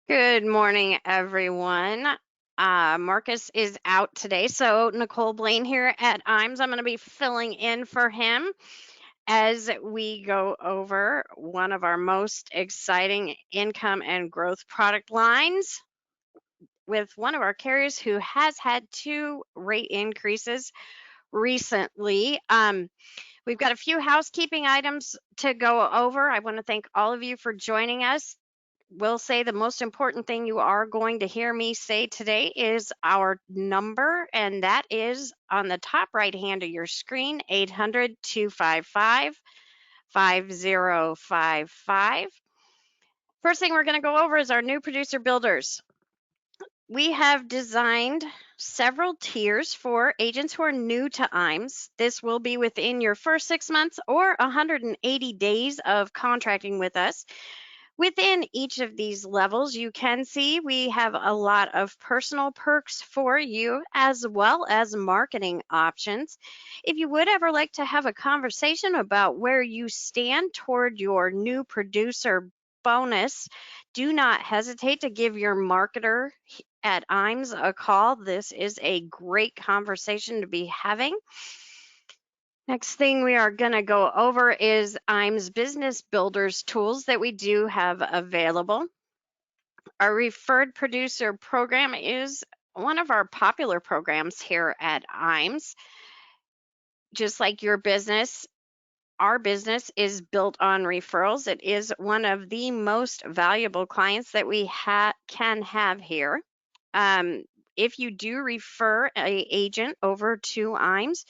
Good morning, everyone. Marcus is out today, so Nicole Blaine here at IAMS. I'm going to be filling in for him as we go over one of our most exciting income and growth product lines with one of our carriers who has had 2 rate increases recently. We've got a few housekeeping items to go over. I want to thank all of you for joining us. Will say the most important thing you are going to hear me say today is our number, and that is on the top right hand of your screen, 800-255-5055. First thing we're going to go over is our new producer builders. We have designed several tiers for agents who are new to IAMS. This will be within your first 6 months or 180 days of contracting with us. Within each of these levels, you can see we have a lot of personal perks for you as well as marketing options. If you would ever like to have a conversation about where you stand toward your new producer bonus, do not hesitate to give your marketer at IAMS a call. This is a great conversation to be having. Next thing we are going to go over is IAMS Business Builders tools that we do have available. Our referred producer program is one of our popular programs here at IAMS. Just like your business, our business is built on referrals. It is one of the most valuable clients that we can have here. If you do refer an agent over to IAMS,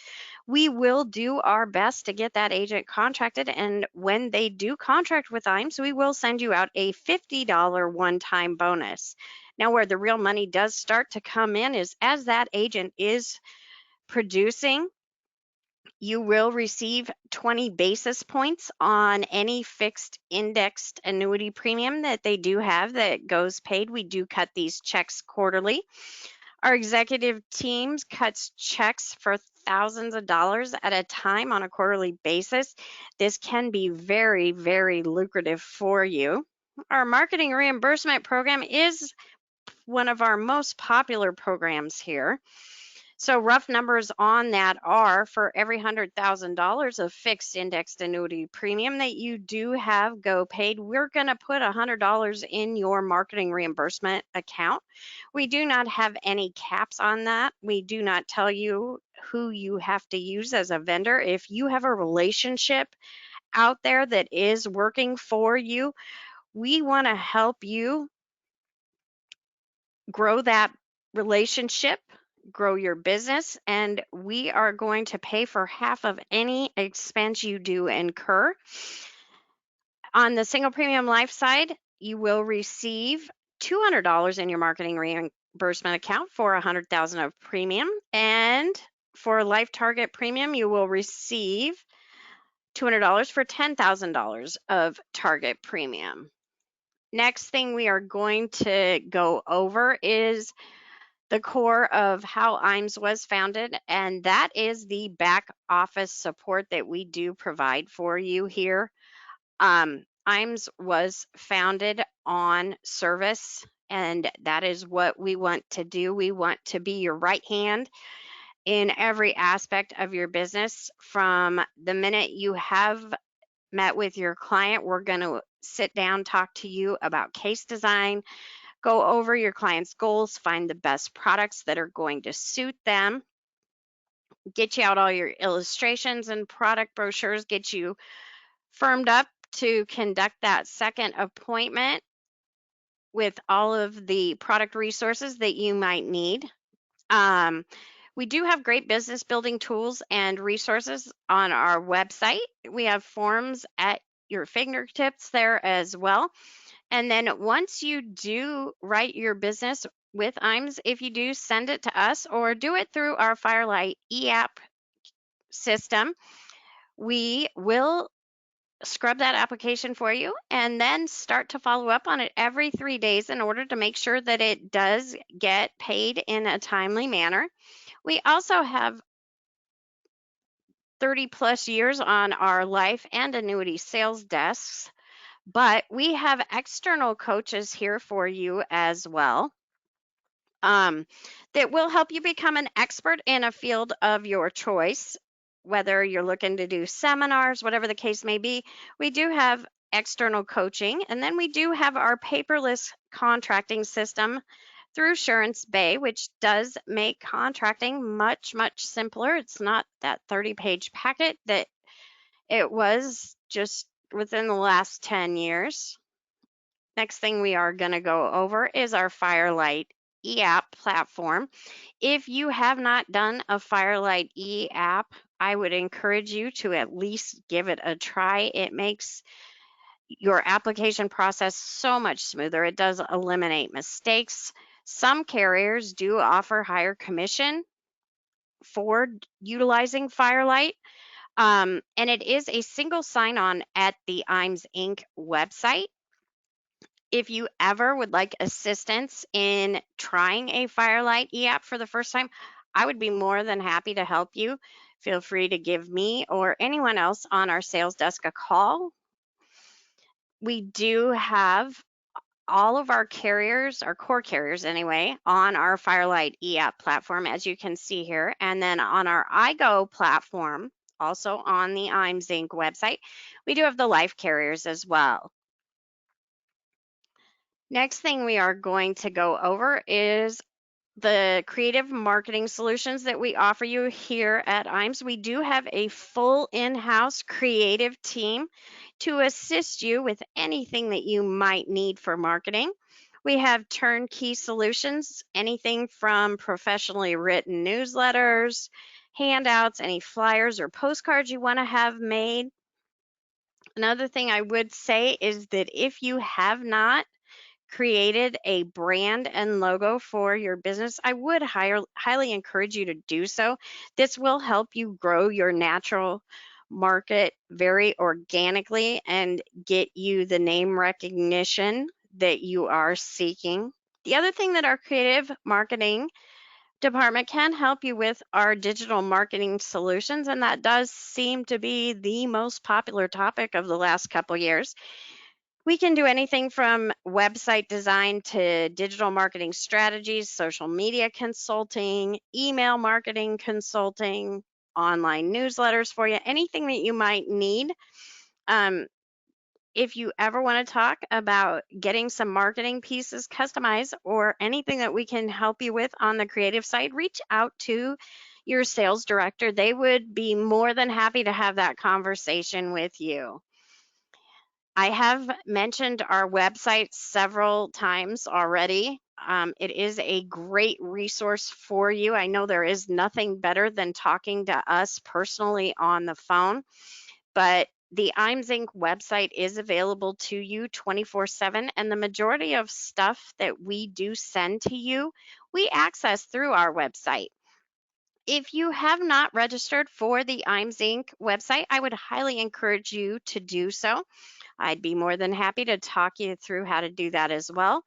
we will do our best to get that agent contracted. And when they do contract with IAMS, we will send you out a $50 one-time bonus. Now, where the real money does start to come in is as that agent is producing, you will receive 20 basis points on any fixed indexed annuity premium that they do have that goes paid. We do cut these checks quarterly. Our executive teams cuts checks for thousands of dollars at a time on a quarterly basis. This can be very, very lucrative for you. Our marketing reimbursement program is one of our most popular programs here. So rough numbers on that are for every $100,000 of fixed indexed annuity premium that you do have go paid, we're going to put $100 in your marketing reimbursement account. We do not have any caps on that. We do not tell you who you have to use as a vendor. If you have a relationship out there that is working for you, we want to help you grow that relationship, grow your business, and we are going to pay for half of any expense you do incur. On the single premium life side, you will receive $200 in your marketing reimbursement account for $100,000 of premium, and for life target premium, you will receive $200 for $10,000 of target premium. Next thing we are going to go over is the core of how IAMS was founded, and that is the back office support that we do provide for you here. IAMS was founded on service, and that is what we want to do. We want to be your right hand in every aspect of your business. From the minute you have met with your client, we're going to sit down, talk to you about case design, go over your client's goals, find the best products that are going to suit them, get you out all your illustrations and product brochures, get you firmed up to conduct that second appointment with all of the product resources that you might need. We do have great business building tools and resources on our website. We have forms at your fingertips there as well. And then once you do write your business with IAMS, if you do send it to us or do it through our Firelight e-app system, we will scrub that application for you and then start to follow up on it every 3 days in order to make sure that it does get paid in a timely manner. We also have 30 plus years on our life and annuity sales desks. But we have external coaches here for you as well, that will help you become an expert in a field of your choice, whether you're looking to do seminars, whatever the case may be. We do have external coaching, and then we do have our paperless contracting system through Surance Bay, which does make contracting much, much simpler. It's not that 30-page packet that it was just within the last 10 years. Next thing we are going to go over is our Firelight e-app platform. If you have not done a Firelight e-app, I would encourage you to at least give it a try. It makes your application process so much smoother. It does eliminate mistakes. Some carriers do offer higher commission for utilizing Firelight. And it is a single sign-on at the IAMS Inc. website. If you ever would like assistance in trying a Firelight e-app for the first time, I would be more than happy to help you. Feel free to give me or anyone else on our sales desk a call. We do have all of our carriers, our core carriers anyway, on our Firelight e-app platform, as you can see here. And then on our iGo platform, also on the IAMS Inc. website, we do have the life carriers as well. Next thing we are going to go over is the creative marketing solutions that we offer you here at IAMS. We do have a full in-house creative team to assist you with anything that you might need for marketing. We have turnkey solutions, anything from professionally written newsletters, handouts, any flyers or postcards you want to have made. Another thing I would say is that if you have not created a brand and logo for your business, I would highly encourage you to do so. This will help you grow your natural market very organically and get you the name recognition that you are seeking. The other thing that our creative marketing department can help you with are digital marketing solutions, and that does seem to be the most popular topic of the last couple years. We can do anything from website design to digital marketing strategies, social media consulting, email marketing consulting, online newsletters for you, anything that you might need. If you ever want to talk about getting some marketing pieces customized or anything that we can help you with on the creative side, reach out to your sales director. They would be more than happy to have that conversation with you. I have mentioned our website several times already. It is a great resource for you. I know there is nothing better than talking to us personally on the phone, but the IAMS Inc. website is available to you 24/7, and the majority of stuff that we do send to you, we access through our website. If you have not registered for the IAMS Inc. website, I would highly encourage you to do so. I'd be more than happy to talk you through how to do that as well.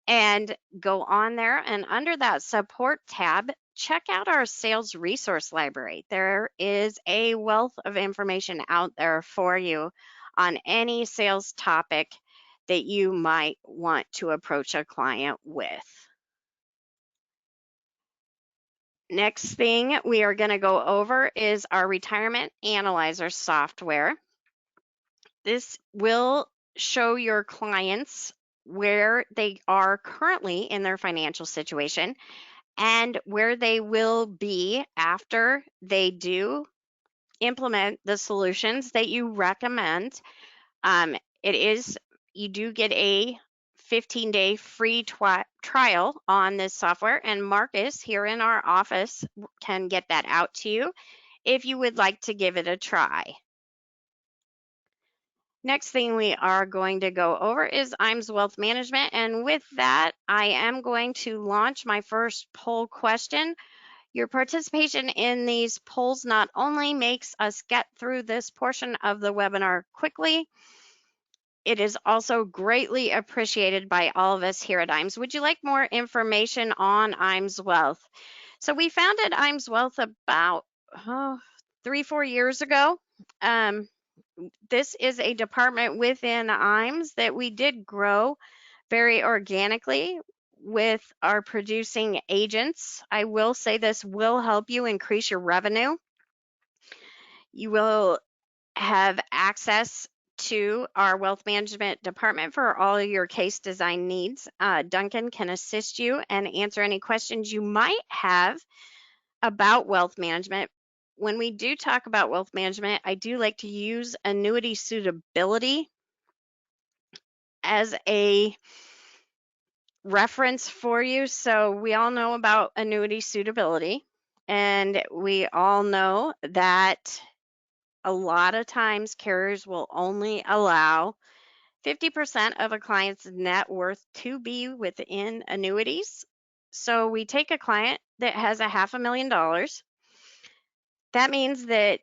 And go on there, and under that support tab, check out our sales resource library. There is a wealth of information out there for you on any sales topic that you might want to approach a client with. Next thing we are going to go over is our retirement analyzer software. This will show your clients where they are currently in their financial situation and where they will be after they do implement the solutions that you recommend. It is, you do get a 15-day free trial on this software, and Marcus here in our office can get that out to you if you would like to give it a try. Next thing we are going to go over is IAMS Wealth Management, and with that, I am going to launch my first poll question. Your participation in these polls not only makes us get through this portion of the webinar quickly, it is also greatly appreciated by all of us here at IAMS. Would you like more information on IAMS Wealth? So we founded IAMS Wealth about 3-4 years ago. this is a department within IAMS that we did grow very organically with our producing agents. I will say this will help you increase your revenue. You will have access to our wealth management department for all of your case design needs. Duncan can assist you and answer any questions you might have about wealth management. When we do talk about wealth management, I do like to use annuity suitability as a reference for you. So we all know about annuity suitability, and we all know that a lot of times carriers will only allow 50% of a client's net worth to be within annuities. So we take a client that has a $500,000. That means that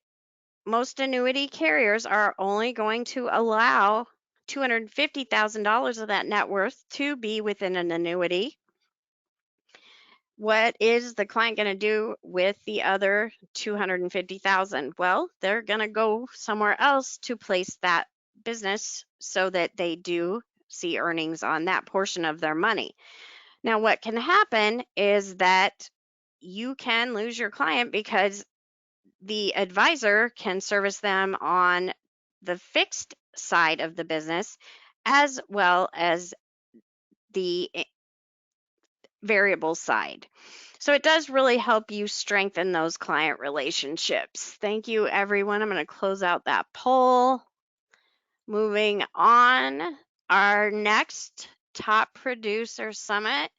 most annuity carriers are only going to allow $250,000 of that net worth to be within an annuity. What is the client going to do with the other 250,000? Well, they're going to go somewhere else to place that business so that they do see earnings on that portion of their money. Now, what can happen is that you can lose your client because the advisor can service them on the fixed side of the business as well as the variable side. So it does really help you strengthen those client relationships. Thank you, everyone. I'm going to close out that poll. Moving on, our next top producer summit.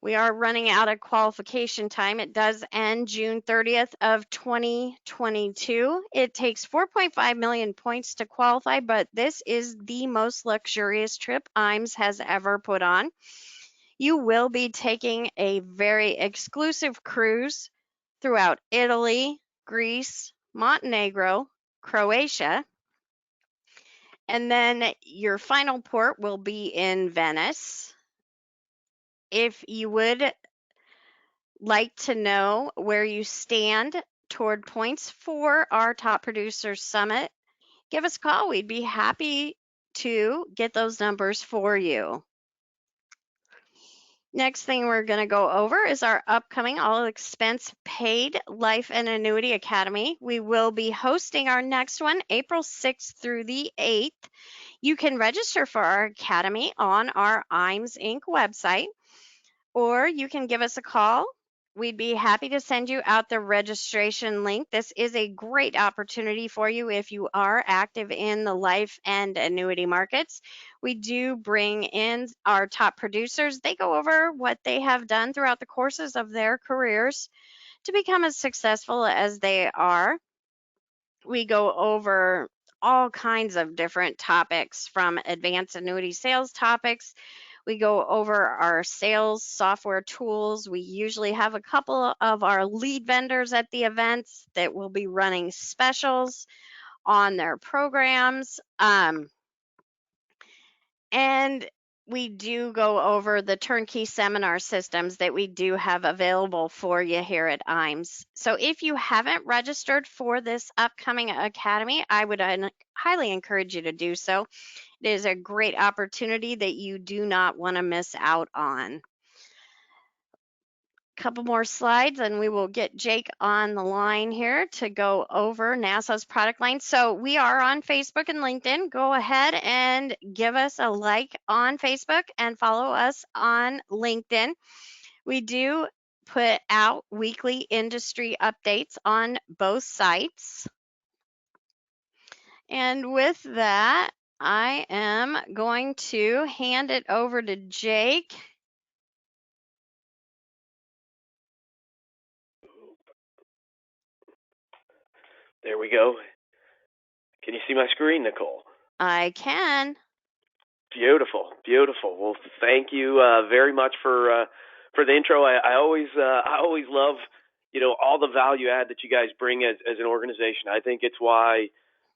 We are running out of qualification time. It does end June 30th of 2022. It takes 4.5 million points to qualify, but this is the most luxurious trip IAMS has ever put on. You will be taking a very exclusive cruise throughout Italy, Greece, Montenegro, Croatia, and then your final port will be in Venice. If you would like to know where you stand toward points for our Top Producers Summit, give us a call. We'd be happy to get those numbers for you. Next thing we're going to go over is our upcoming all expense paid Life and Annuity Academy. We will be hosting our next one April 6th through the 8th. You can register for our academy on our IAMS Inc. website, or you can give us a call. We'd be happy to send you out the registration link. This is a great opportunity for you if you are active in the life and annuity markets. We do bring in our top producers. They go over what they have done throughout the courses of their careers to become as successful as they are. We go over all kinds of different topics, from advanced annuity sales topics. We go over our sales software tools. We usually have a couple of our lead vendors at the events that will be running specials on their programs. And we do go over the turnkey seminar systems that we do have available for you here at IAMS. So if you haven't registered for this upcoming academy, I would highly encourage you to do so. It is a great opportunity that you do not want to miss out on. Couple more slides and we will get Jake on the line here to go over Nassau's product line. So we are on Facebook and LinkedIn. Go ahead and give us a like on Facebook and follow us on LinkedIn. We do put out weekly industry updates on both sites. And with that, I am going to hand it over to Jake. There we go. Can you see my screen, Nicole? I can. Beautiful, beautiful. Well, thank you very much for the intro. I always love all the value add that you guys bring as an organization. I think it's why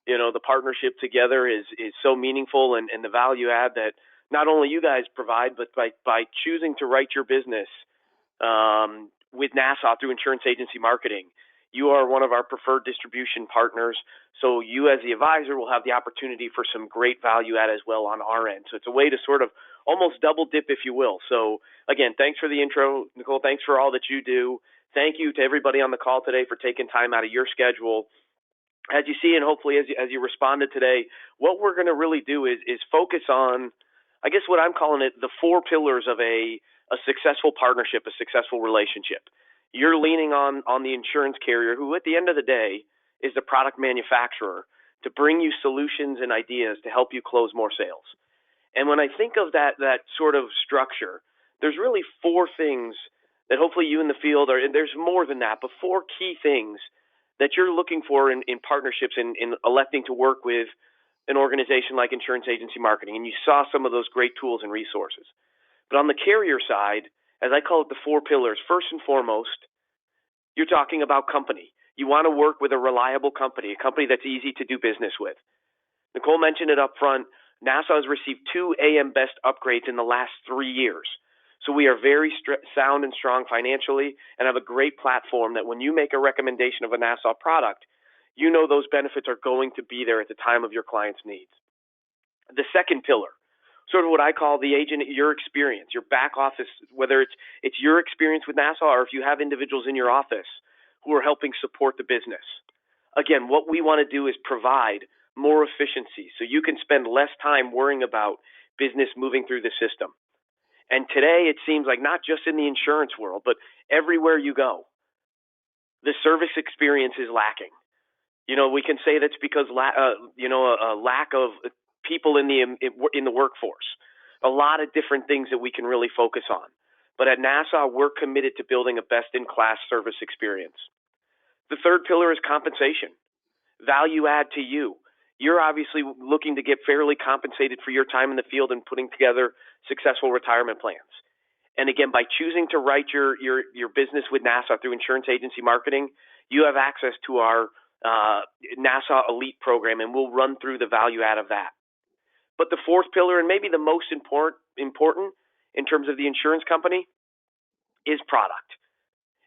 the partnership together is so meaningful, and the value add that not only you guys provide, but by choosing to write your business with Nassau through insurance agency marketing, You are one of our preferred distribution partners, so you as the advisor will have the opportunity for some great value add as well on our end. So it's a way to sort of almost double dip, if you will. So again, thanks for the intro, Nicole. Thanks for all that you do. Thank you to everybody on the call today for taking time out of your schedule. As you see, and hopefully as you responded today, what we're going to really do is focus on, I guess what I'm calling it, the 4 pillars of a successful partnership, a successful relationship. You're leaning on the insurance carrier, who at the end of the day is the product manufacturer, to bring you solutions and ideas to help you close more sales. And when I think of that sort of structure, there's really 4 things that hopefully you in the field are, and there's more than that, but 4 key things that you're looking for in partnerships in electing to work with an organization like Insurance Agency Marketing. And you saw some of those great tools and resources. But on the carrier side, as I call it, the 4 pillars, first and foremost, you're talking about company. You want to work with a reliable company, a company that's easy to do business with. Nicole mentioned it up front. Nassau has received 2 AM Best upgrades in the last 3 years. So we are very sound and strong financially and have a great platform that when you make a recommendation of a Nassau product, you know those benefits are going to be there at the time of your client's needs. The second pillar, sort of what I call the agent, your experience, your back office, whether it's your experience with Nassau or if you have individuals in your office who are helping support the business. Again, what we want to do is provide more efficiency so you can spend less time worrying about business moving through the system. And today it seems like not just in the insurance world, but everywhere you go, the service experience is lacking. We can say that's because a lack of people in the workforce. A lot of different things that we can really focus on. But at Nassau, we're committed to building a best-in-class service experience. The third pillar is compensation, value add to you. You're obviously looking to get fairly compensated for your time in the field and putting together successful retirement plans. And again, by choosing to write your business with Nassau through Insurance Agency Marketing, you have access to our Nassau Elite program, and we'll run through the value add of that. But the fourth pillar, and maybe the most important in terms of the insurance company, is product.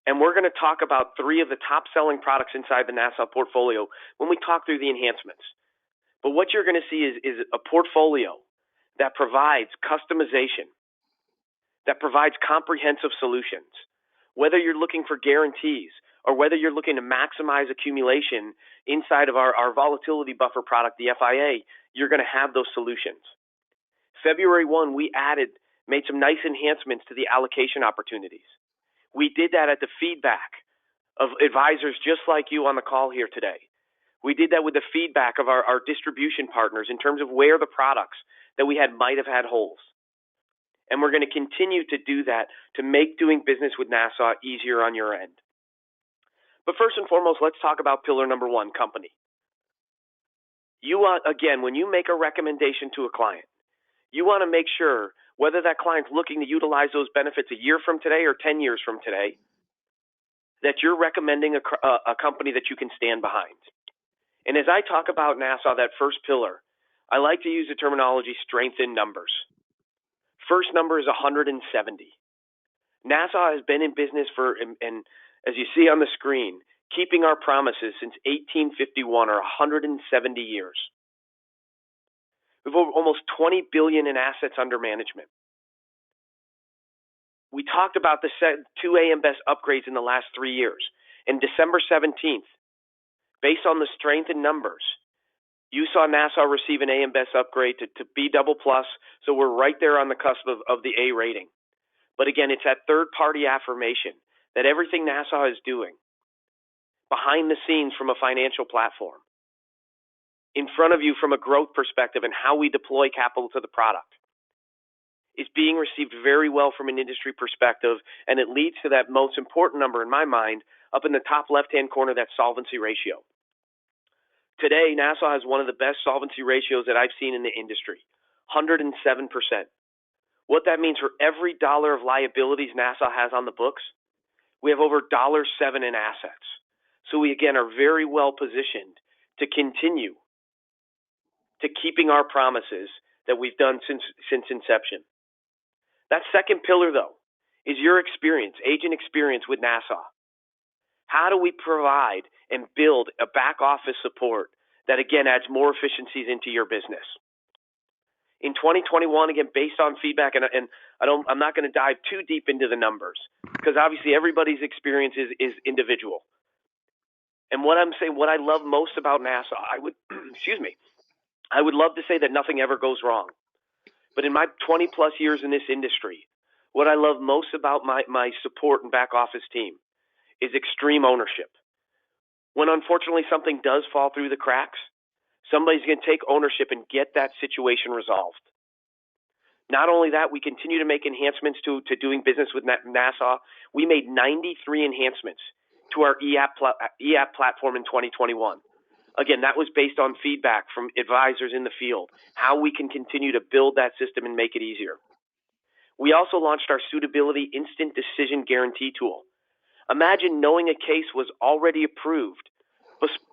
And we're going to talk about 3 of the top-selling products inside the Nassau portfolio when we talk through the enhancements. But what you're going to see is a portfolio that provides customization, that provides comprehensive solutions. Whether you're looking for guarantees or whether you're looking to maximize accumulation inside of our volatility buffer product, the FIA, you're going to have those solutions. February 1, we made some nice enhancements to the allocation opportunities. We did that at the feedback of advisors just like you on the call here today. We did that with the feedback of our distribution partners in terms of where the products that we might have had holes. And we're going to continue to do that to make doing business with Nassau easier on your end. But first and foremost, let's talk about pillar number 1, company. Again, when you make a recommendation to a client, you want to make sure whether that client's looking to utilize those benefits a year from today or 10 years from today, that you're recommending a company that you can stand behind. And as I talk about Nassau, that first pillar, I like to use the terminology strength in numbers. First number is 170. Nassau has been in business and as you see on the screen, keeping our promises since 1851, or 170 years. We've almost $20 billion in assets under management. We talked about the 2 AM Best upgrades in the last 3 years. And December 17th, based on the strength in numbers, you saw Nassau receive an AM Best upgrade to B++, so we're right there on the cusp of the A rating. But again, it's that third-party affirmation that everything Nassau is doing behind the scenes from a financial platform, in front of you from a growth perspective and how we deploy capital to the product, is being received very well from an industry perspective, and it leads to that most important number in my mind up in the top left-hand corner, that solvency ratio. Today, Nassau has one of the best solvency ratios that I've seen in the industry, 107%. What that means, for every dollar of liabilities Nassau has on the books, we have over $7 in assets. So we, again, are very well positioned to continue to keeping our promises that we've done since inception. That second pillar, though, is your experience, agent experience with Nassau. How do we provide and build a back office support that, again, adds more efficiencies into your business? In 2021, again, based on feedback, and I'm not going to dive too deep into the numbers because obviously everybody's experience is individual. And what I'm saying, what I love most about Nassau, I would, I would love to say that nothing ever goes wrong. But in my 20 plus years in this industry, what I love most about my support and back office team is extreme ownership. When unfortunately something does fall through the cracks, somebody's going to take ownership and get that situation resolved. Not only that, we continue to make enhancements to doing business with Nassau. We made 93 enhancements to our EAP platform in 2021. Again, that was based on feedback from advisors in the field, how we can continue to build that system and make it easier. We also launched our Suitability Instant Decision Guarantee tool. Imagine knowing a case was already approved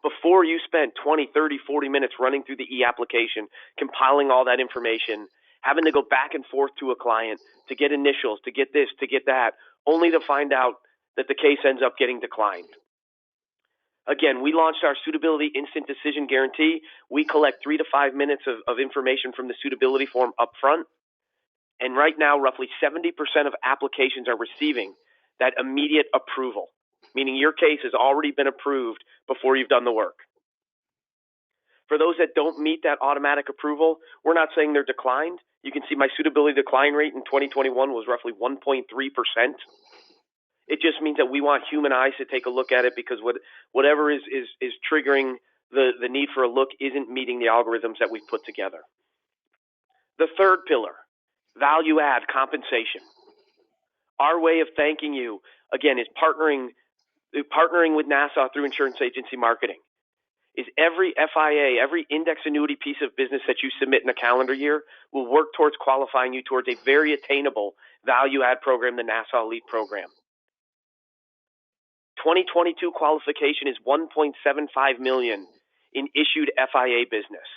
before you spent 20, 30, 40 minutes running through the e-application, compiling all that information, having to go back and forth to a client to get initials, to get this, to get that, only to find out that the case ends up getting declined. Again, we launched our Suitability Instant Decision Guarantee. We collect 3 to 5 minutes of information from the suitability form up front. And right now, roughly 70% of applications are receiving that immediate approval, meaning your case has already been approved before you've done the work. For those that don't meet that automatic approval, we're not saying they're declined. You can see my suitability decline rate in 2021 was roughly 1.3%. It just means that we want human eyes to take a look at it because whatever is triggering the need for a look isn't meeting the algorithms that we've put together. The third pillar, value add compensation. Our way of thanking you, again, is partnering with Nassau through insurance agency marketing. Is every FIA, every index annuity piece of business that you submit in a calendar year will work towards qualifying you towards a very attainable value add program, the Nassau Elite program. 2022 qualification is $1.75 million in issued FIA business.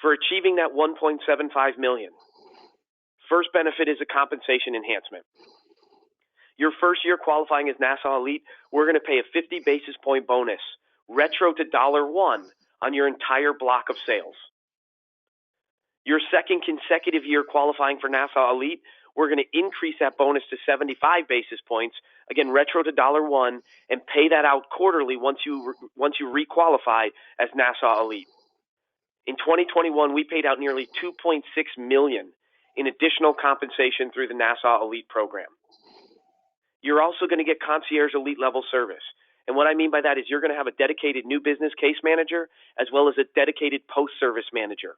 For achieving that $1.75 million, first benefit is a compensation enhancement. Your first year qualifying as Nassau Elite, we're going to pay a 50 basis point bonus, retro to $1 on your entire block of sales. Your second consecutive year qualifying for Nassau Elite, we're going to increase that bonus to 75 basis points, again, retro to $1, and pay that out quarterly once you requalify as Nassau Elite. In 2021, we paid out nearly $2.6 million in additional compensation through the Nassau Elite program. You're also going to get concierge elite level service. And what I mean by that is you're going to have a dedicated new business case manager as well as a dedicated post-service manager.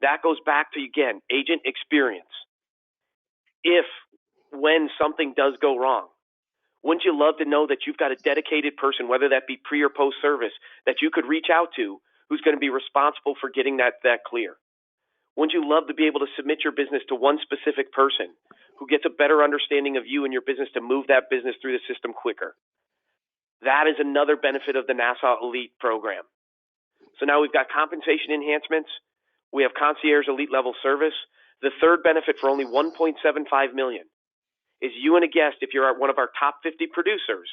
That goes back to, again, agent experience. When something does go wrong, wouldn't you love to know that you've got a dedicated person, whether that be pre or post-service, that you could reach out to who's going to be responsible for getting that clear? Wouldn't you love to be able to submit your business to one specific person who gets a better understanding of you and your business to move that business through the system quicker? That is another benefit of the Nassau Elite program. So now we've got compensation enhancements. We have concierge elite level service. The third benefit for only $1.75 million is you and a guest, if you're at one of our top 50 producers,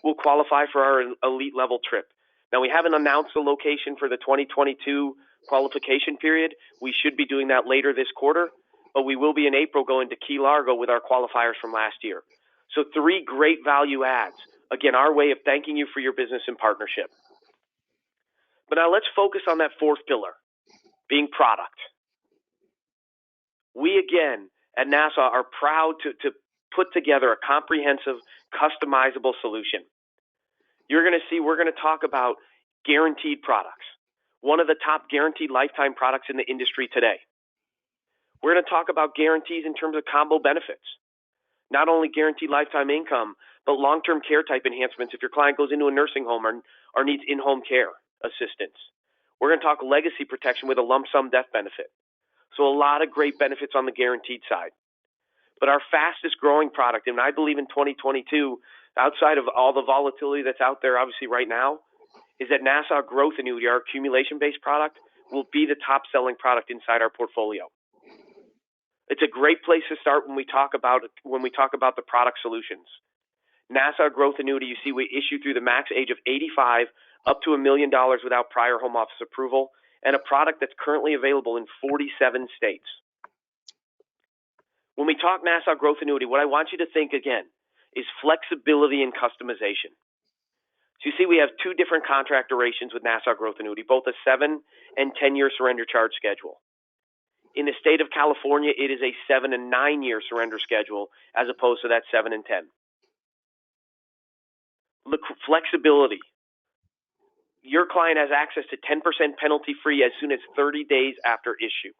will qualify for our elite level trip. Now, we haven't announced the location for the 2022 qualification period. We should be doing that later this quarter, but we will be in April going to Key Largo with our qualifiers from last year. So 3 great value adds. Again, our way of thanking you for your business and partnership. But now let's focus on that fourth pillar, being product. We, again, at Nassau are proud to put together a comprehensive, customizable solution. You're going to see we're going to talk about guaranteed products, one of the top guaranteed lifetime products in the industry today. We're going to talk about guarantees in terms of combo benefits, not only guaranteed lifetime income, but long-term care type enhancements if your client goes into a nursing home or needs in-home care assistance. We're going to talk legacy protection with a lump sum death benefit. So a lot of great benefits on the guaranteed side. But our fastest growing product, and I believe in 2022, outside of all the volatility that's out there obviously right now, is that Nassau Growth Annuity, our accumulation-based product, will be the top selling product inside our portfolio. It's a great place to start when we talk about the product solutions. Nassau Growth Annuity, you see we issue through the max age of 85 up to $1 million without prior home office approval, and a product that's currently available in 47 states. When we talk Nassau Growth Annuity, what I want you to think again is flexibility and customization. So you see we have two different contract durations with Nassau Growth Annuity, both a 7 and 10-year surrender charge schedule. In the state of California, it is a 7 and 9-year surrender schedule as opposed to that 7 and 10. Look, flexibility. Your client has access to 10% penalty free as soon as 30 days after issue.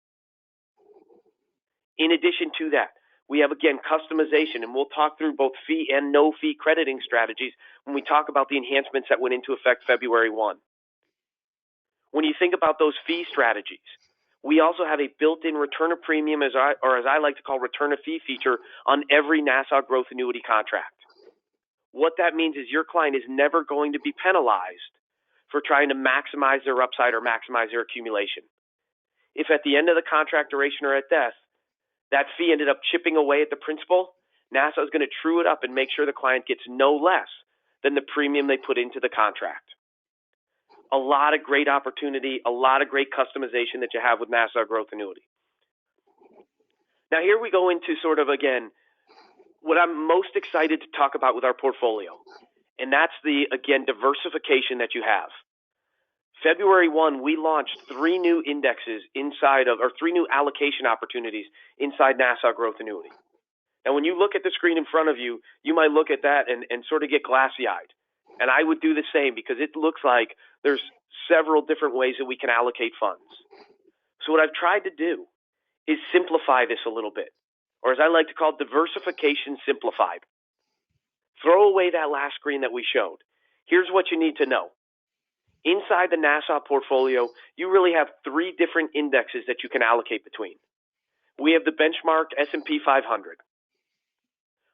In addition to that, we have, again, customization, and we'll talk through both fee and no-fee crediting strategies when we talk about the enhancements that went into effect February 1. When you think about those fee strategies, we also have a built-in return of premium, as I like to call return of fee feature on every Nassau Growth Annuity contract. What that means is your client is never going to be penalized for trying to maximize their upside or maximize their accumulation. If at the end of the contract duration or at death, that fee ended up chipping away at the principal, Nassau is going to true it up and make sure the client gets no less than the premium they put into the contract. A lot of great opportunity, a lot of great customization that you have with Nassau Growth Annuity. Now here we go into sort of, again, what I'm most excited to talk about with our portfolio, and that's the, again, diversification that you have. February 1, we launched 3 new indexes inside of, or 3 new allocation opportunities inside Nassau Growth Annuity. Now, when you look at the screen in front of you, you might look at that and sort of get glassy-eyed. And I would do the same because it looks like there's several different ways that we can allocate funds. So what I've tried to do is simplify this a little bit, or as I like to call diversification simplified. Throw away that last screen that we showed. Here's what you need to know. Inside the Nassau portfolio, you really have 3 different indexes that you can allocate between. We have the benchmark S&P 500.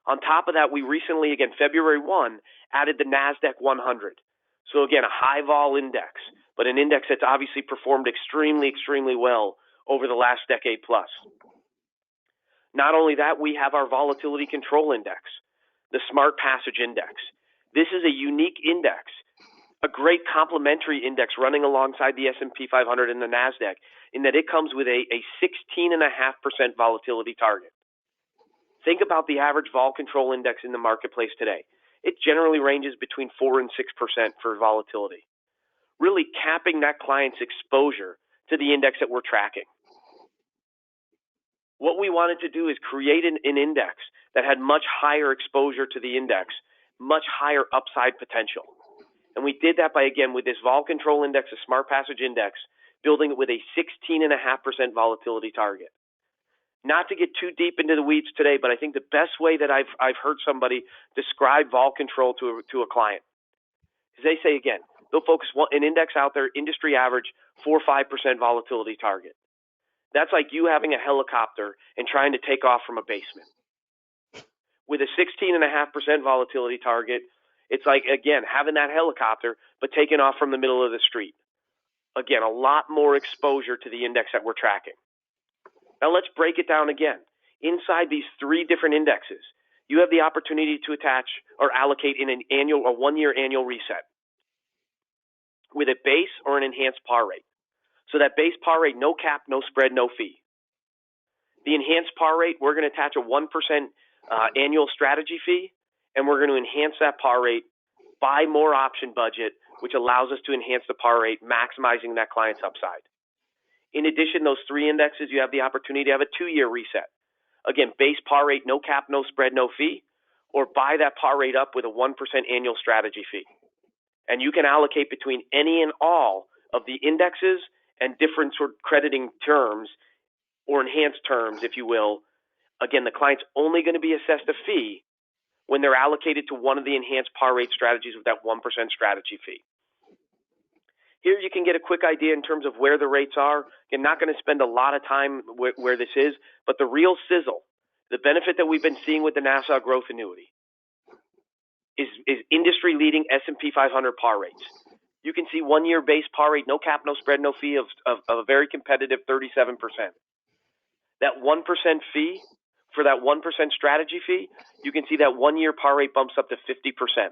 On top of that, we recently, again, February 1, added the NASDAQ 100. So again, a high vol index, but an index that's obviously performed extremely, extremely well over the last decade plus. Not only that, we have our volatility control index, the Smart Passage Index. This is a unique index, a great complementary index running alongside the S&P 500 and the NASDAQ in that it comes with a 16.5% volatility target. Think about the average vol control index in the marketplace today. It generally ranges between 4 and 6% for volatility, really capping that client's exposure to the index that we're tracking. What we wanted to do is create an index that had much higher exposure to the index, much higher upside potential. And we did that by, again, with this vol control index, a Smart Passage Index, building it with a 16.5% volatility target. Not to get too deep into the weeds today, but I think the best way that I've heard somebody describe vol control to a client is they say, again, they'll focus an index out there, industry average, 4 or 5% volatility target. That's like you having a helicopter and trying to take off from a basement. With a 16.5% volatility target, it's like, again, having that helicopter, but taking off from the middle of the street. Again, a lot more exposure to the index that we're tracking. Now let's break it down again. Inside these 3 different indexes, you have the opportunity to attach or allocate in an annual or 1-year annual reset with a base or an enhanced par rate. So that base par rate, no cap, no spread, no fee. The enhanced par rate, we're going to attach a 1% annual strategy fee, and we're going to enhance that par rate by more option budget, which allows us to enhance the par rate, maximizing that client's upside. In addition, those 3 indexes, you have the opportunity to have a 2-year reset. Again, base par rate, no cap, no spread, no fee, or buy that par rate up with a 1% annual strategy fee. And you can allocate between any and all of the indexes and different sort of crediting terms or enhanced terms, if you will. Again, the client's only going to be assessed a fee when they're allocated to one of the enhanced par rate strategies with that 1% strategy fee. Here you can get a quick idea in terms of where the rates are. Again, not going to spend a lot of time where this is, but the real sizzle, the benefit that we've been seeing with the Nassau Growth Annuity is industry-leading S&P 500 par rates. You can see 1-year base par rate, no cap, no spread, no fee of a very competitive 37%. That 1% fee for that 1% strategy fee, you can see that 1-year par rate bumps up to 50%.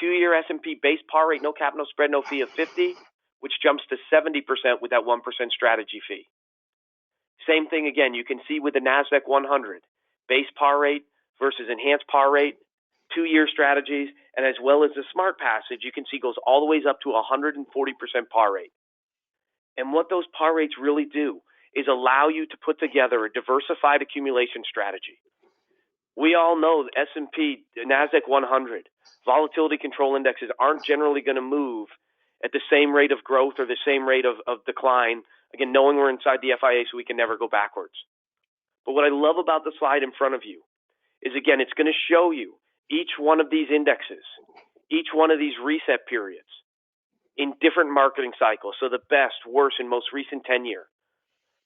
2-year S&P base par rate, no cap, no spread, no fee of 50, which jumps to 70% with that 1% strategy fee. Same thing again, you can see with the NASDAQ 100, base par rate versus enhanced par rate, 2-year strategies, and as well as the smart passage, you can see goes all the way up to 140% par rate. And what those par rates really do is allow you to put together a diversified accumulation strategy. We all know the S&P, NASDAQ 100, volatility control indexes aren't generally going to move at the same rate of growth or the same rate of decline, again, knowing we're inside the FIA so we can never go backwards. But what I love about the slide in front of you is, again, it's going to show you each one of these indexes, each one of these reset periods in different marketing cycles, so the best, worst, and most recent 10-year.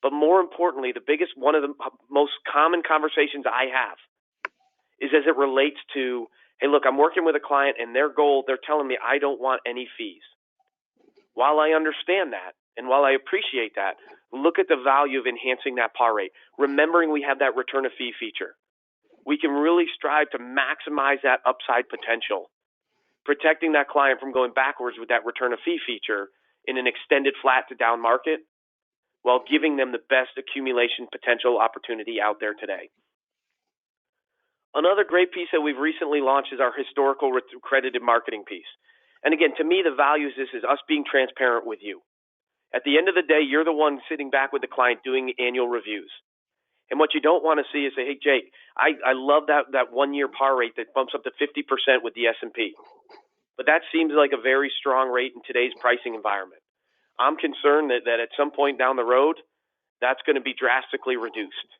But more importantly, the biggest, one of the most common conversations I have is as it relates to, hey, look, I'm working with a client and their goal, they're telling me I don't want any fees. While I understand that, and while I appreciate that, look at the value of enhancing that par rate, remembering we have that return of fee feature. We can really strive to maximize that upside potential, protecting that client from going backwards with that return of fee feature in an extended flat to down market, while giving them the best accumulation potential opportunity out there today. Another great piece that we've recently launched is our historical credited marketing piece. And again, to me, the value is this is us being transparent with you. At the end of the day, you're the one sitting back with the client doing annual reviews. And what you don't want to see is say, hey, Jake, I love that 1-year par rate that bumps up to 50% with the S&P. But that seems like a very strong rate in today's pricing environment. I'm concerned that at some point down the road, that's going to be drastically reduced.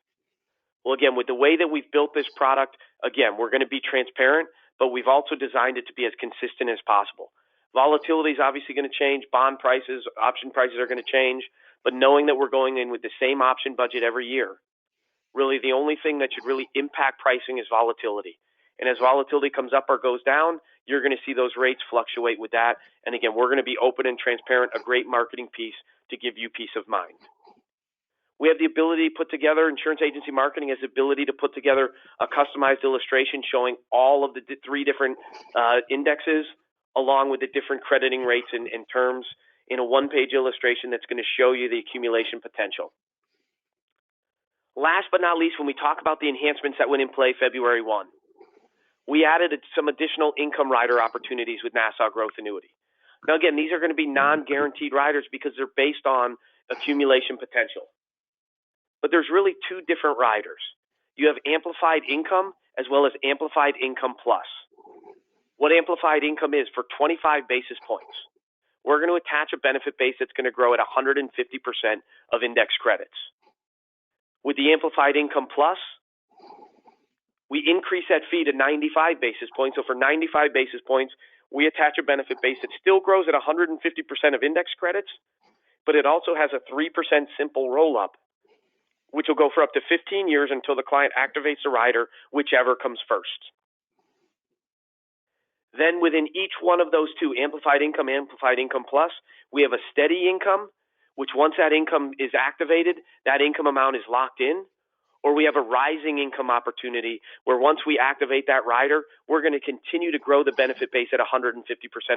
Well, again, with the way that we've built this product, again, we're going to be transparent, but we've also designed it to be as consistent as possible. Volatility is obviously going to change. Bond prices, option prices are going to change. But knowing that we're going in with the same option budget every year, really the only thing that should really impact pricing is volatility. And as volatility comes up or goes down, you're going to see those rates fluctuate with that. And again, we're going to be open and transparent, a great marketing piece to give you peace of mind. We have the ability to put together, insurance agency marketing has the ability to put together a customized illustration showing all of the 3 different indexes along with the different crediting rates and terms in a 1-page illustration that's going to show you the accumulation potential. Last but not least, when we talk about the enhancements that went in play February 1, we added some additional income rider opportunities with Nassau Growth Annuity. Now, again, these are going to be non-guaranteed riders because they're based on accumulation potential. But there's really 2 different riders. You have amplified income as well as amplified income plus. What amplified income is for 25 basis points, we're going to attach a benefit base that's going to grow at 150% of index credits. With the amplified income plus, we increase that fee to 95 basis points. So for 95 basis points, we attach a benefit base that still grows at 150% of index credits, but it also has a 3% simple roll-up, which will go for up to 15 years until the client activates the rider, whichever comes first. Then within each one of those 2, amplified income plus, we have a steady income, which once that income is activated, that income amount is locked in, or we have a rising income opportunity where once we activate that rider, we're going to continue to grow the benefit base at 150%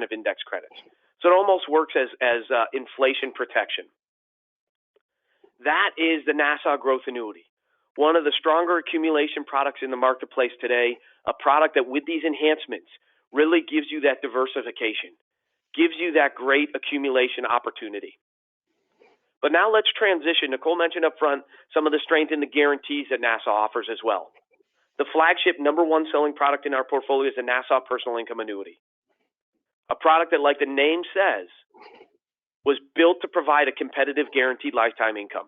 of index credits. So it almost works as inflation protection. That is the Nassau Growth Annuity, one of the stronger accumulation products in the marketplace today, a product that with these enhancements really gives you that diversification, gives you that great accumulation opportunity. But now let's transition. Nicole mentioned up front some of the strength in the guarantees that Nassau offers as well. The flagship #1 selling product in our portfolio is the Nassau Personal Income Annuity, a product that, like the name says, was built to provide a competitive guaranteed lifetime income.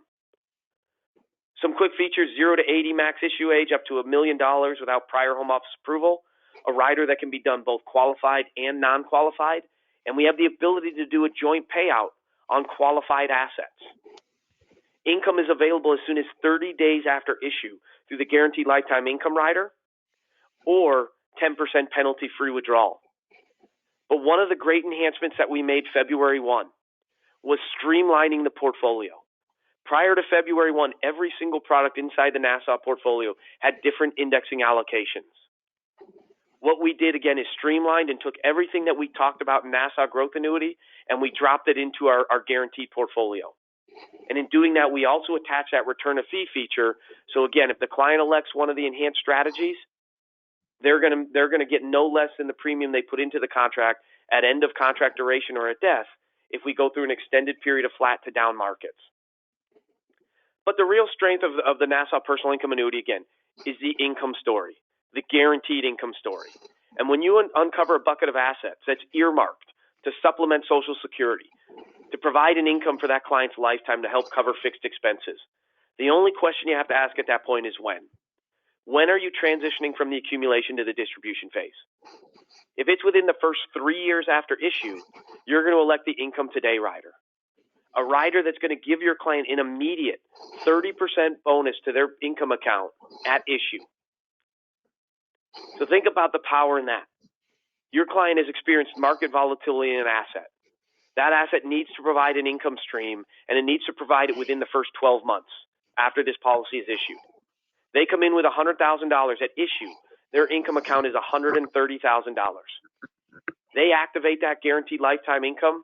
Some quick features: 0 to 80 max issue age, up to $1 million without prior home office approval, a rider that can be done both qualified and non-qualified, and we have the ability to do a joint payout on qualified assets. Income is available as soon as 30 days after issue through the Guaranteed Lifetime Income Rider or 10% penalty-free withdrawal. But one of the great enhancements that we made February 1 was streamlining the portfolio, Prior to February 1, every single product inside the Nassau portfolio had different indexing allocations. What we did, again, is streamlined and took everything that we talked about in Nassau Growth Annuity and we dropped it into our guaranteed portfolio. And in doing that, we also attach that return of fee feature. So again, if the client elects one of the enhanced strategies, they're going to get no less than the premium they put into the contract at end of contract duration or at death if we go through an extended period of flat to down markets. But the real strength of the Nassau Personal Income Annuity, again, is the income story, the guaranteed income story. And when you uncover a bucket of assets that's earmarked to supplement Social Security, to provide an income for that client's lifetime to help cover fixed expenses, the only question you have to ask at that point is when. When are you transitioning from the accumulation to the distribution phase? If it's within the first 3 years after issue, you're going to elect the income today rider. A rider that's going to give your client an immediate 30% bonus to their income account at issue. So think about the power in that. Your client has experienced market volatility in an asset. That asset needs to provide an income stream, and it needs to provide it within the first 12 months after this policy is issued. They come in with $100,000 at issue. Their income account is $130,000. They activate that guaranteed lifetime income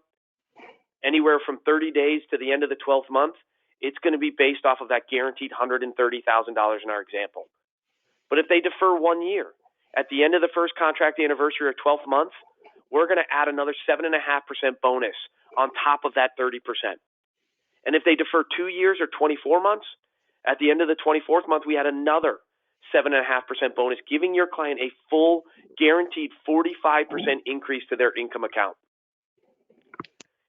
anywhere from 30 days to the end of the 12th month. It's going to be based off of that guaranteed $130,000 in our example. But if they defer 1 year, at the end of the first contract anniversary or 12th month, we're going to add another 7.5% bonus on top of that 30%. And if they defer 2 years or 24 months, at the end of the 24th month, we add another 7.5% bonus, giving your client a full guaranteed 45% increase to their income account.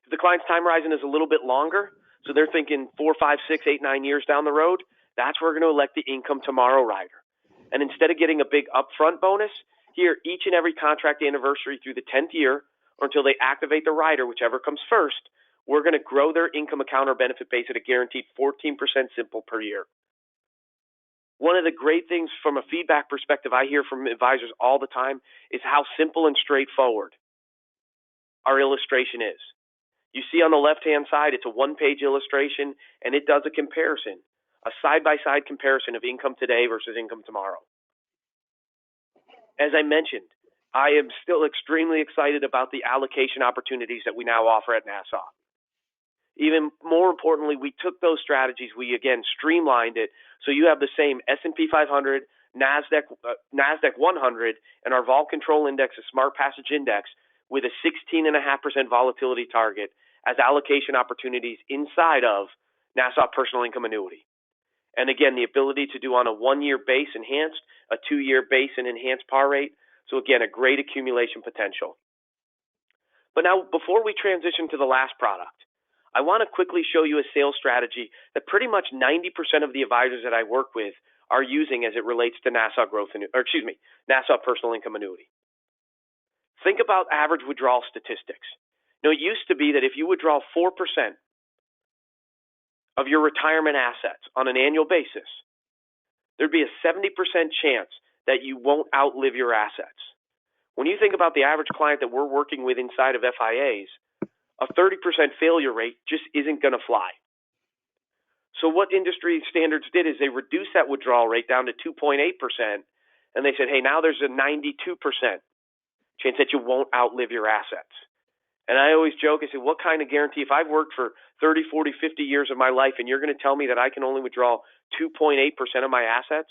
If the client's time horizon is a little bit longer, so they're thinking 4, 5, 6, 8, 9 years down the road, that's where we're going to elect the income tomorrow rider. And instead of getting a big upfront bonus, here, each and every contract anniversary through the 10th year or until they activate the rider, whichever comes first, we're going to grow their income account or benefit base at a guaranteed 14% simple per year. One of the great things from a feedback perspective I hear from advisors all the time is how simple and straightforward our illustration is. You see on the left-hand side, it's a one-page illustration, and it does a comparison, a side-by-side comparison of income today versus income tomorrow. As I mentioned, I am still extremely excited about the allocation opportunities that we now offer at Nassau. Even more importantly, we took those strategies, we again streamlined it, so you have the same S&P 500, NASDAQ 100, and our vol control index, a smart passage index, with a 16.5% volatility target as allocation opportunities inside of Nassau Personal Income Annuity. And again, the ability to do on a 1-year base enhanced, a 2-year base and enhanced par rate. So again, a great accumulation potential. But now, before we transition to the last product, I want to quickly show you a sales strategy that pretty much 90% of the advisors that I work with are using as it relates to Nassau Personal Income Annuity. Think about average withdrawal statistics. Now, it used to be that if you withdraw 4% of your retirement assets on an annual basis, there'd be a 70% chance that you won't outlive your assets. When you think about the average client that we're working with inside of FIAs, a 30% failure rate just isn't going to fly. So what industry standards did is they reduced that withdrawal rate down to 2.8%, and they said, hey, now there's a 92% chance that you won't outlive your assets. And I always joke, I say, what kind of guarantee? If I've worked for 30, 40, 50 years of my life and you're going to tell me that I can only withdraw 2.8% of my assets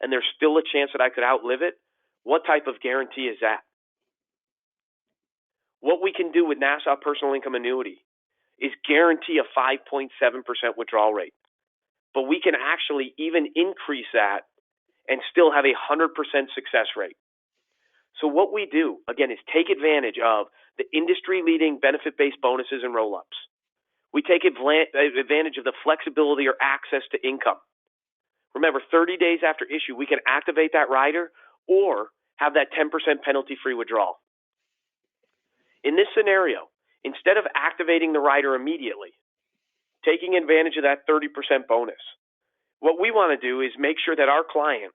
and there's still a chance that I could outlive it, what type of guarantee is that? What we can do with Nassau Personal Income Annuity is guarantee a 5.7% withdrawal rate. But we can actually even increase that and still have a 100% success rate. So what we do, again, is take advantage of the industry-leading benefit-based bonuses and roll-ups. We take advantage of the flexibility or access to income. Remember, 30 days after issue, we can activate that rider or have that 10% penalty-free withdrawal. In this scenario, instead of activating the rider immediately, taking advantage of that 30% bonus, what we want to do is make sure that our client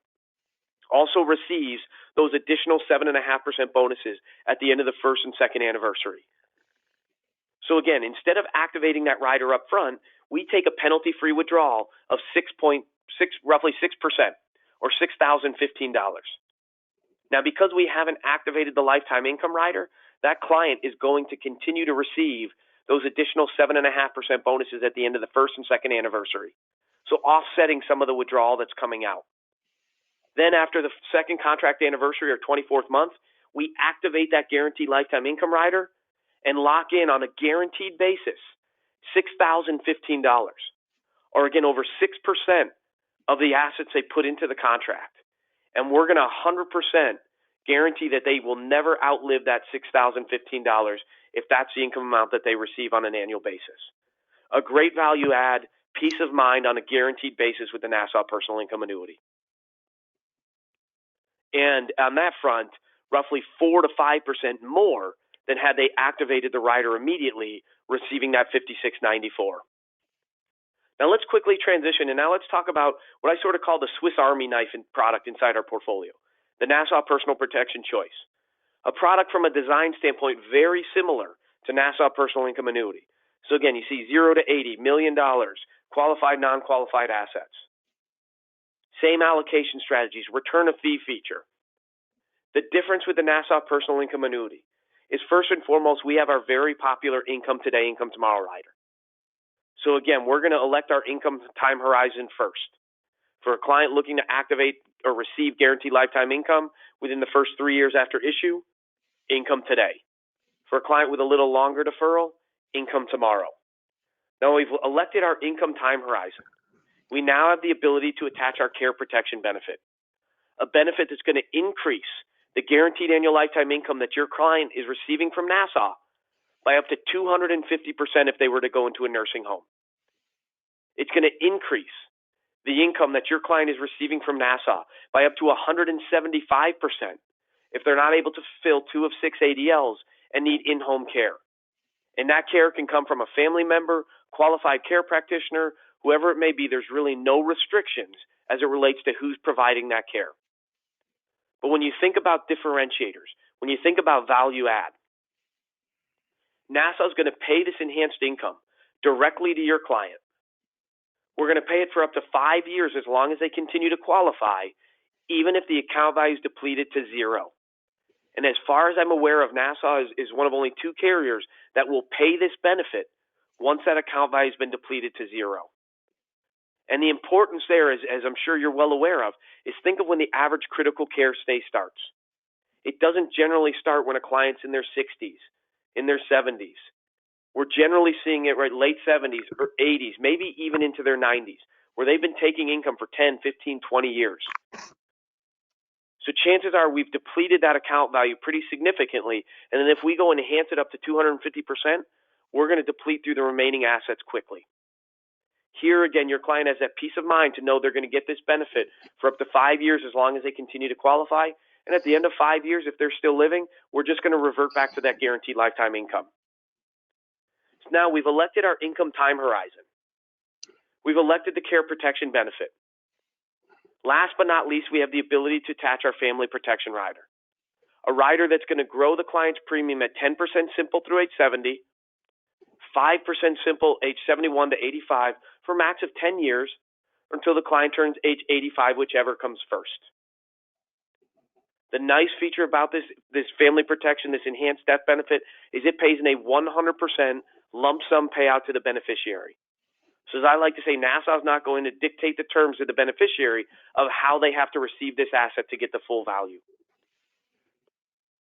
also receives those additional 7.5% bonuses at the end of the first and second anniversary. So again, instead of activating that rider up front, we take a penalty-free withdrawal of roughly 6%, or $6,015. Now, because we haven't activated the lifetime income rider, that client is going to continue to receive those additional 7.5% bonuses at the end of the first and second anniversary. So offsetting some of the withdrawal that's coming out. Then after the second contract anniversary or 24th month, we activate that guaranteed lifetime income rider and lock in on a guaranteed basis $6,015, or again over 6% of the assets they put into the contract. And we're going to 100% guarantee that they will never outlive that $6,015 if that's the income amount that they receive on an annual basis. A great value add, peace of mind on a guaranteed basis with the Nassau Personal Income Annuity. And on that front, roughly 4 to 5% more than had they activated the rider immediately, receiving that $56.94. Now let's quickly transition, and now let's talk about what I sort of call the Swiss Army knife product inside our portfolio, the Nassau Personal Protection Choice, a product from a design standpoint very similar to Nassau Personal Income Annuity. So again, you see 0 to $80 million, qualified, non-qualified assets. Same allocation strategies, return of fee feature. The difference with the Nassau Personal Income Annuity is first and foremost, we have our very popular Income Today, Income Tomorrow rider. So again, we're going to elect our income time horizon first. For a client looking to activate or receive guaranteed lifetime income within the first 3 years after issue, Income Today. For a client with a little longer deferral, Income Tomorrow. Now we've elected our income time horizon. We now have the ability to attach our care protection benefit, a benefit that's going to increase the guaranteed annual lifetime income that your client is receiving from Nassau by up to 250% if they were to go into a nursing home. It's going to increase the income that your client is receiving from Nassau by up to 175% if they're not able to fulfill 2 of 6 ADLs and need in-home care. And that care can come from a family member, qualified care practitioner, whoever it may be. There's really no restrictions as it relates to who's providing that care. But when you think about differentiators, when you think about value add, Nassau is going to pay this enhanced income directly to your client. We're going to pay it for up to 5 years as long as they continue to qualify, even if the account value is depleted to 0. And as far as I'm aware of, Nassau is one of only 2 carriers that will pay this benefit once that account value has been depleted to 0. And the importance there, is, as I'm sure you're well aware of, is think of when the average critical care stay starts. It doesn't generally start when a client's in their 60s, in their 70s. We're generally seeing it right late 70s or 80s, maybe even into their 90s, where they've been taking income for 10, 15, 20 years. So chances are we've depleted that account value pretty significantly, and then if we go and enhance it up to 250%, we're going to deplete through the remaining assets quickly. Here again, your client has that peace of mind to know they're going to get this benefit for up to 5 years as long as they continue to qualify, and at the end of 5 years, if they're still living, we're just going to revert back to that guaranteed lifetime income. So now we've elected our income time horizon. We've elected the care protection benefit. Last but not least, we have the ability to attach our family protection rider, a rider that's going to grow the client's premium at 10% simple through age 70, 5% simple age 71 to 85 for a max of 10 years until the client turns age 85, whichever comes first. The nice feature about this family protection, this enhanced death benefit, is it pays in a 100% lump sum payout to the beneficiary. So as I like to say, Nassau is not going to dictate the terms to the beneficiary of how they have to receive this asset to get the full value.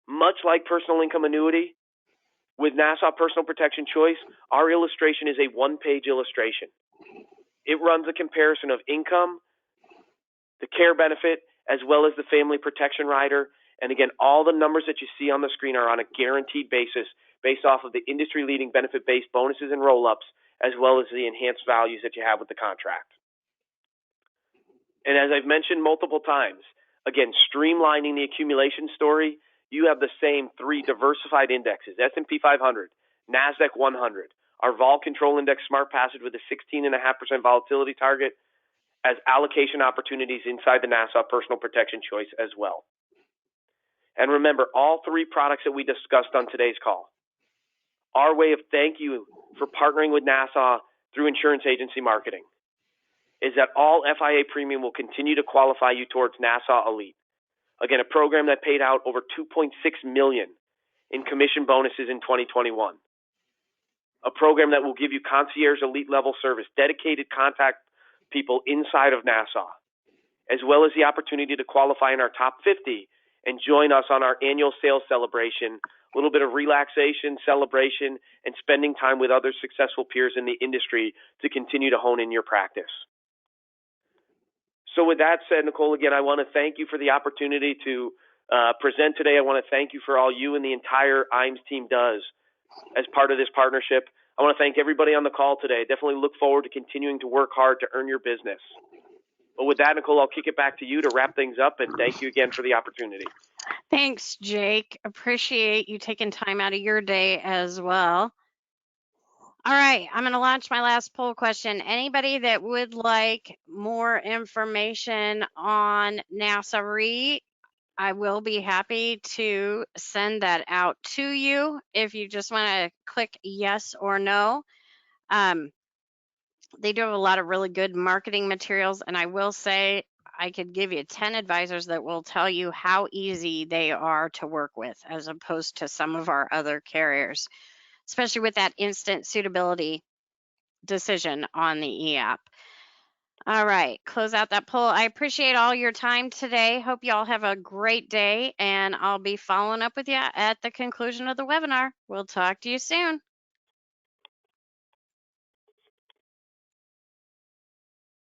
Much like personal income annuity, with Nassau Personal Protection Choice, our illustration is a one-page illustration. It runs a comparison of income, the care benefit, as well as the family protection rider. And again, all the numbers that you see on the screen are on a guaranteed basis based off of the industry-leading benefit-based bonuses and roll-ups, as well as the enhanced values that you have with the contract. And as I've mentioned multiple times, again, streamlining the accumulation story, you have the same 3 diversified indexes, S&P 500, NASDAQ 100, our vol control index smart passage with a 16.5% volatility target as allocation opportunities inside the Nassau Personal Protection Choice as well. And remember, all 3 products that we discussed on today's call our way of thank you for partnering with Nassau through insurance agency marketing is that all FIA premium will continue to qualify you towards Nassau Elite. Again, a program that paid out over $2.6 million in commission bonuses in 2021. A program that will give you concierge elite level service, dedicated contact people inside of Nassau, as well as the opportunity to qualify in our top 50 and join us on our annual sales celebration, a little bit of relaxation, celebration, and spending time with other successful peers in the industry to continue to hone in your practice. So with that said, Nicole, again, I want to thank you for the opportunity to present today. I want to thank you for all you and the entire IAMS team does as part of this partnership. I want to thank everybody on the call today. Definitely look forward to continuing to work hard to earn your business. But with that, Nicole, I'll kick it back to you to wrap things up, and thank you again for the opportunity. Thanks, Jake. Appreciate you taking time out of your day as well. All right, I'm going to launch my last poll question. Anybody that would like more information on Nassau Re, I will be happy to send that out to you if you just want to click yes or no. They do have a lot of really good marketing materials, and I will say I could give you 10 advisors that will tell you how easy they are to work with as opposed to some of our other carriers, especially with that instant suitability decision on the e-app. All right, close out that poll. I appreciate all your time today. Hope you all have a great day, and I'll be following up with you at the conclusion of the webinar. We'll talk to you soon.